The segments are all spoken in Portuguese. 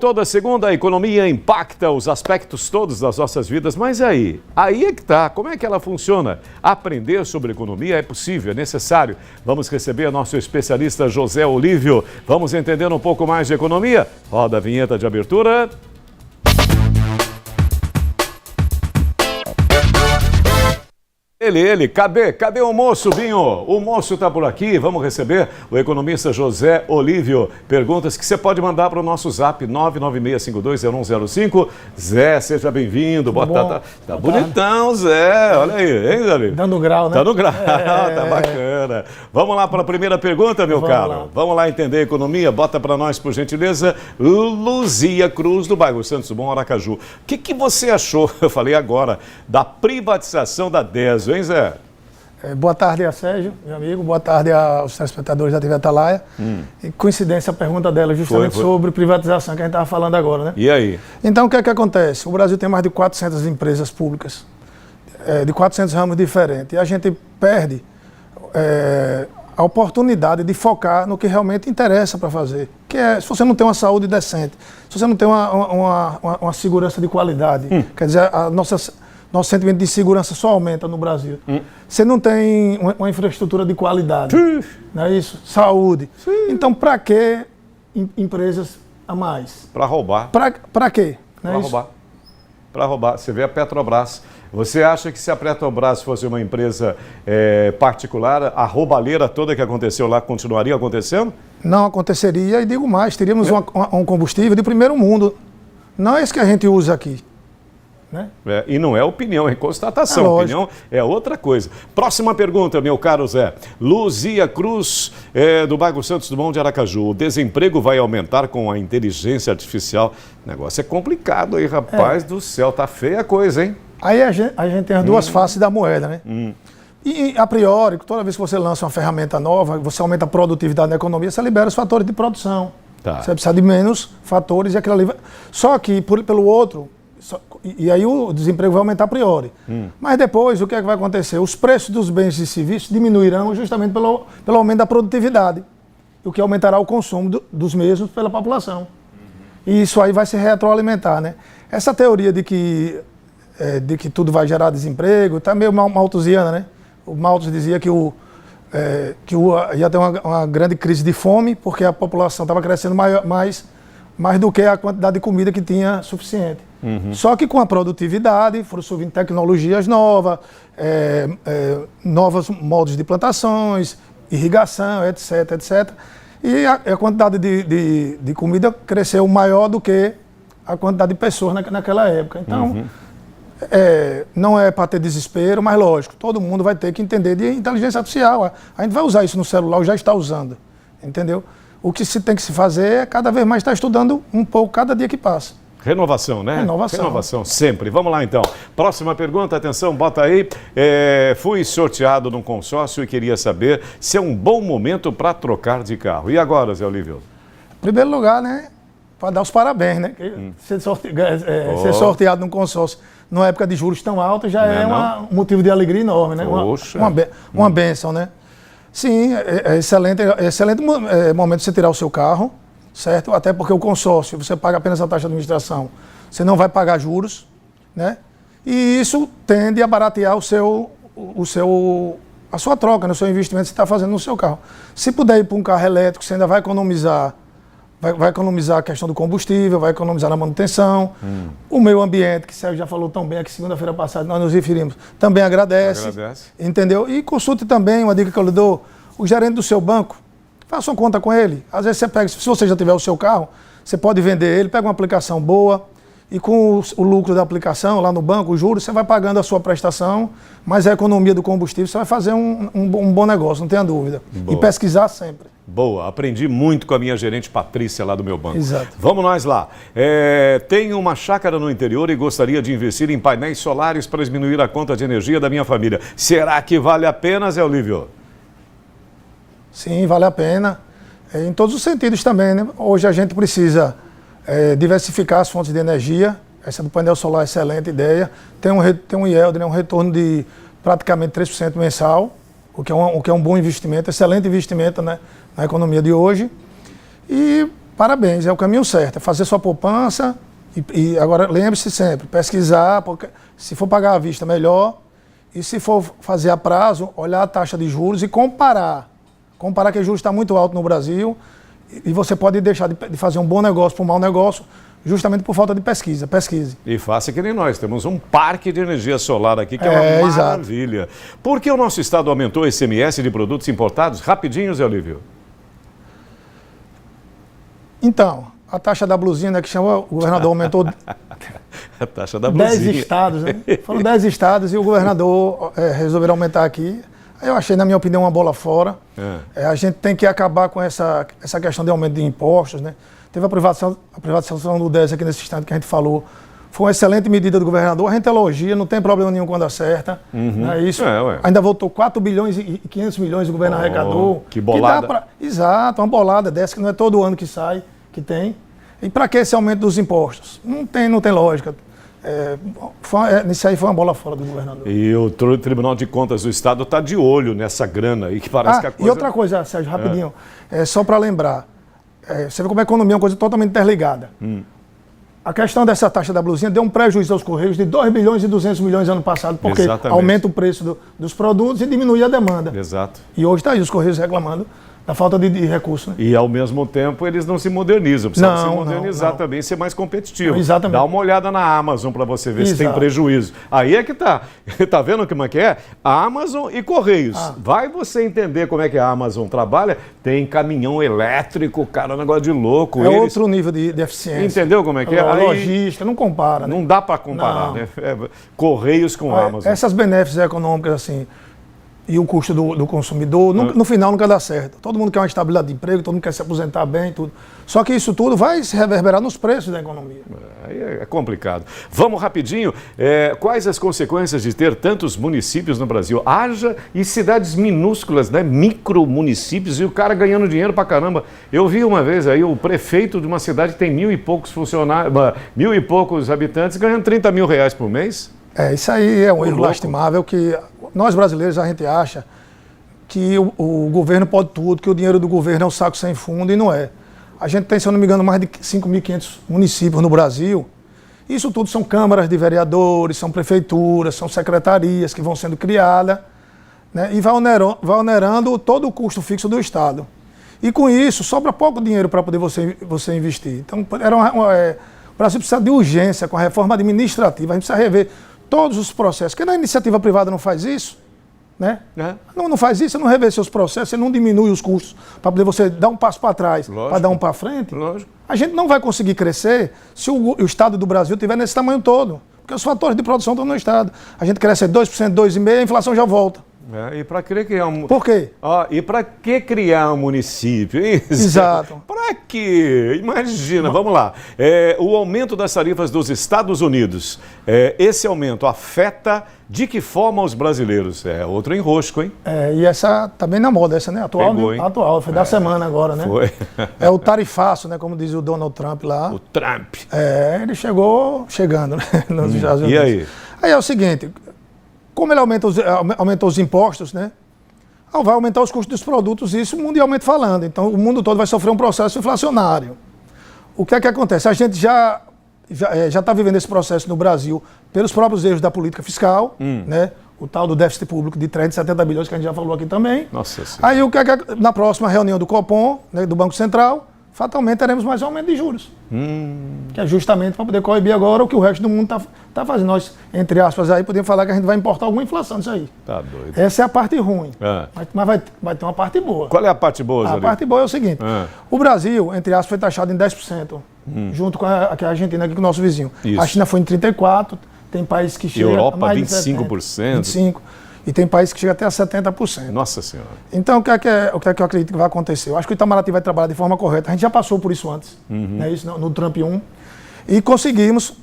Toda segunda a economia impacta os aspectos todos das nossas vidas, mas aí é que tá. Como é que ela funciona? Aprender sobre economia é possível, é necessário. Vamos receber nosso especialista José Olívio. Vamos entender um pouco mais de economia? Roda a vinheta de abertura. Cadê o moço, Binho? O moço está por aqui, vamos receber o economista José Olívio. Perguntas que você pode mandar para o nosso zap 996520105. Zé, seja bem-vindo. Tá bonitão, Zé. Olha aí, hein, Davi? Dando grau, né? Tá no grau, tá bacana. Vamos lá para a primeira pergunta, meu caro. Vamos lá entender a economia. Bota para nós, por gentileza, Luzia Cruz, do bairro Santos Dumont, Aracaju. O que você achou, eu falei agora, da privatização da DESO, hein, Zé? Boa tarde a Sérgio, meu amigo. Boa tarde aos telespectadores da TV Atalaia. E coincidência a pergunta dela justamente sobre privatização que a gente estava falando agora, né? E aí? Então, o que é que acontece? O Brasil tem mais de 400 empresas públicas, de 400 ramos diferentes. E a gente perde a oportunidade de focar no que realmente interessa para fazer. Que é, se você não tem uma saúde decente, se você não tem uma segurança de qualidade, quer dizer, nosso sentimento de segurança só aumenta no Brasil. Você não tem uma infraestrutura de qualidade, não é isso? Saúde. Então, para que empresas a mais? Para roubar. Para quê? Para roubar. Para roubar. Você vê a Petrobras. Você acha que se a Petrobras fosse uma empresa particular, a roubalheira toda que aconteceu lá continuaria acontecendo? Não aconteceria, e digo mais, teríamos um combustível de primeiro mundo. Não é esse que a gente usa aqui. Né? E não é opinião, é constatação. Opinião é outra coisa. Próxima pergunta, meu caro Zé. Luzia Cruz, do bairro Santos Dumont de Aracaju. O desemprego vai aumentar com a inteligência artificial? O negócio é complicado aí, rapaz do céu. Tá feia a coisa, hein? Aí a gente tem as duas faces da moeda, né? E, a priori, toda vez que você lança uma ferramenta nova, você aumenta a produtividade da economia, você libera os fatores de produção. Tá. Você precisa de menos fatores e aquilo ali... Só que, pelo outro... E aí o desemprego vai aumentar a priori. Mas depois, o que é que vai acontecer? Os preços dos bens e serviços diminuirão justamente pelo aumento da produtividade, o que aumentará o consumo dos mesmos pela população. E isso aí vai se retroalimentar, né? Essa teoria de que tudo vai gerar desemprego está meio malthusiana, né? O Malthus dizia que ia ter uma grande crise de fome porque a população estava crescendo mais do que a quantidade de comida que tinha suficiente. Só que com a produtividade foram surgindo tecnologias novas, novos modos de plantações, irrigação, etc, etc. E a quantidade de comida cresceu maior do que a quantidade de pessoas naquela época. Então, não é para ter desespero, mas lógico, todo mundo vai ter que entender de inteligência artificial. A gente vai usar isso no celular, ou já está usando, entendeu? O que se tem que se fazer é cada vez mais estar estudando um pouco cada dia que passa. Renovação, né? Renovação, sempre. Vamos lá, então. Próxima pergunta, atenção, bota aí. Fui sorteado num consórcio e queria saber se é um bom momento para trocar de carro. E agora, Zé Olívio? Em primeiro lugar, né, para dar os parabéns, né? Ser sorteado num consórcio numa época de juros tão altos já um motivo de alegria enorme, né? Uma bênção, né? Sim, é excelente momento de você tirar o seu carro, certo? Até porque o consórcio, você paga apenas a taxa de administração, você não vai pagar juros, né? E isso tende a baratear a sua troca, o seu investimento que você está fazendo no seu carro. Se puder ir para um carro elétrico, você ainda vai economizar, vai economizar a questão do combustível, vai economizar na manutenção. O meio ambiente, que o Sérgio já falou tão bem aqui segunda-feira passada, nós nos referimos, também agradece. Entendeu? E consulte também, uma dica que eu lhe dou, o gerente do seu banco, faça uma conta com ele. Às vezes você pega, se você já tiver o seu carro, você pode vender ele, pega uma aplicação boa e com o lucro da aplicação lá no banco, os juros, você vai pagando a sua prestação, mas a economia do combustível, você vai fazer um bom negócio, não tenha dúvida. Boa. E pesquisar sempre. Boa, aprendi muito com a minha gerente Patrícia lá do meu banco. Exato. Vamos nós lá. Tenho uma chácara no interior e gostaria de investir em painéis solares para diminuir a conta de energia da minha família. Será que vale a pena, Zé Olívio? Sim, vale a pena. Em todos os sentidos também, né? Hoje a gente precisa diversificar as fontes de energia. Essa do painel solar é excelente ideia. Tem um yield, né? Um retorno de praticamente 3% mensal, o que é um bom investimento, excelente investimento, né? Na economia de hoje. E parabéns, é o caminho certo, é fazer sua poupança e agora lembre-se sempre, pesquisar, porque se for pagar à vista, melhor, e se for fazer a prazo, olhar a taxa de juros e comparar que o juros está muito alto no Brasil e você pode deixar de fazer um bom negócio para um mau negócio, justamente por falta de pesquisa. Pesquise. E faça que nem nós, temos um parque de energia solar aqui que é uma maravilha. Exato. Por que o nosso estado aumentou o ICMS de produtos importados? Rapidinho, Zé Olívio. Então, a taxa da blusinha, né, que chama, o governador aumentou a taxa da blusinha. 10 estados, né? Foram 10 estados e o governador resolveu aumentar aqui. Eu achei, na minha opinião, uma bola fora. A gente tem que acabar com essa questão de aumento de impostos, né? Teve a privatização do 10 aqui nesse instante que a gente falou. Foi uma excelente medida do governador. A gente elogia, não tem problema nenhum quando acerta. É isso. Ainda voltou 4 bilhões e 500 milhões o governo arrecadou. Que bolada. Exato, uma bolada dessa que não é todo ano que sai, que tem. E para que esse aumento dos impostos? Não tem lógica. Isso aí foi uma bola fora do governador. E o Tribunal de Contas do Estado está de olho nessa grana aí que parece que a coisa... E outra coisa, Sérgio, rapidinho, só para lembrar. Você vê como a economia é uma coisa totalmente interligada. A questão dessa taxa da blusinha deu um prejuízo aos Correios de 2 bilhões e 200 milhões ano passado, porque aumenta o preço dos produtos e diminui a demanda. Exato. E hoje está aí os Correios reclamando da falta de recurso. Né? E ao mesmo tempo eles não se modernizam, precisam se modernizar também, ser mais competitivo. Exatamente. Dá uma olhada na Amazon para você ver se tem prejuízo. Aí é que tá. Tá vendo como é que é? A Amazon e Correios. Vai você entender como é que a Amazon trabalha. Tem caminhão elétrico, cara, um negócio de louco. É outro nível de eficiência. Entendeu como é que é? A logística, não compara. Né? Não dá para comparar, né? Correios com Amazon. Essas benéficas econômicas, assim, e o custo do consumidor, no final nunca dá certo. Todo mundo quer uma estabilidade de emprego, todo mundo quer se aposentar bem, tudo. Só que isso tudo vai se reverberar nos preços da economia. Aí é complicado. Vamos rapidinho. Quais as consequências de ter tantos municípios no Brasil? Haja e cidades minúsculas, né? Micromunicípios, e o cara ganhando dinheiro pra caramba. Eu vi uma vez aí o prefeito de uma cidade que tem 1.000 e poucos funcionários, 1.000 e poucos habitantes, ganhando 30 mil reais por mês. Isso aí é um erro lastimável que nós brasileiros a gente acha que o governo pode tudo, que o dinheiro do governo é um saco sem fundo, e não é. A gente tem, se eu não me engano, mais de 5.500 municípios no Brasil. Isso tudo são câmaras de vereadores, são prefeituras, são secretarias que vão sendo criadas, né, e vai onerando todo o custo fixo do Estado. E com isso, sobra pouco dinheiro para poder você investir. Então, o Brasil precisa de urgência com a reforma administrativa, a gente precisa rever todos os processos. Porque na iniciativa privada não faz isso, né? Não faz isso, você não revê seus processos, você não diminui os custos para poder você dar um passo para trás, para dar um para frente. Lógico. A gente não vai conseguir crescer se o Estado do Brasil estiver nesse tamanho todo. Porque os fatores de produção estão no Estado. A gente cresce 2%, 2,5%, a inflação já volta. E para que criar um... Por quê? E para que criar um município? Exato. Para quê? Imagina, vamos lá. O aumento das tarifas dos Estados Unidos, esse aumento afeta de que forma os brasileiros? É outro enrosco, hein? E essa tá bem na moda, essa, né? Atual, Pegou, né? Atual, foi da semana agora, né? Foi. É o tarifaço, né? Como diz o Donald Trump lá. O Trump. Ele chegando, né? Nos Estados Unidos. E aí? Aí é o seguinte... Como ele aumenta os impostos, né? Vai aumentar os custos dos produtos, isso mundialmente falando. Então, o mundo todo vai sofrer um processo inflacionário. O que é que acontece? A gente já está vivendo esse processo no Brasil pelos próprios erros da política fiscal, né? O tal do déficit público de 370 bilhões, que a gente já falou aqui também. Nossa Senhora. Aí, o que é que na próxima reunião do Copom, né, do Banco Central, fatalmente teremos mais um aumento de juros. Que é justamente para poder coibir agora o que o resto do mundo está fazendo. Nós, entre aspas, aí podemos falar que a gente vai importar alguma inflação disso aí. Tá doido. Essa é a parte ruim. Mas vai ter uma parte boa. Qual é a parte boa, Zé? A parte boa é o seguinte. O Brasil, entre aspas, foi taxado em 10%, junto com a Argentina, aqui com o nosso vizinho. Isso. A China foi em 34%, tem países que chegam Europa, a mais 25%. de 25%. E tem países que chegam até a 70%. Nossa Senhora. Então, o que é que eu acredito que vai acontecer? Eu acho que o Itamaraty vai trabalhar de forma correta. A gente já passou por isso antes, né, isso no Trump 1. E conseguimos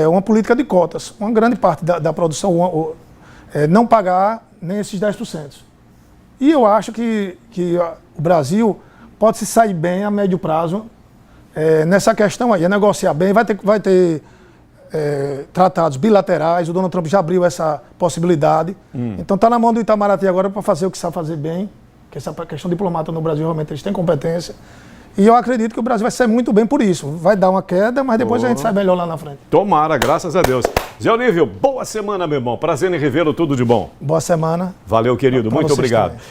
uma política de cotas. Uma grande parte da produção não pagar nem esses 10%. E eu acho que o Brasil pode se sair bem a médio prazo nessa questão aí. É negociar bem, vai ter tratados bilaterais, o Donald Trump já abriu essa possibilidade. Então está na mão do Itamaraty agora para fazer o que sabe fazer bem, que essa questão diplomata no Brasil realmente eles têm competência. E eu acredito que o Brasil vai sair muito bem por isso. Vai dar uma queda, mas depois a gente sai melhor lá na frente. Tomara, graças a Deus. Zé Olívio, boa semana, meu irmão. Prazer em revê-lo, tudo de bom. Boa semana. Valeu, querido. Muito obrigado. Também.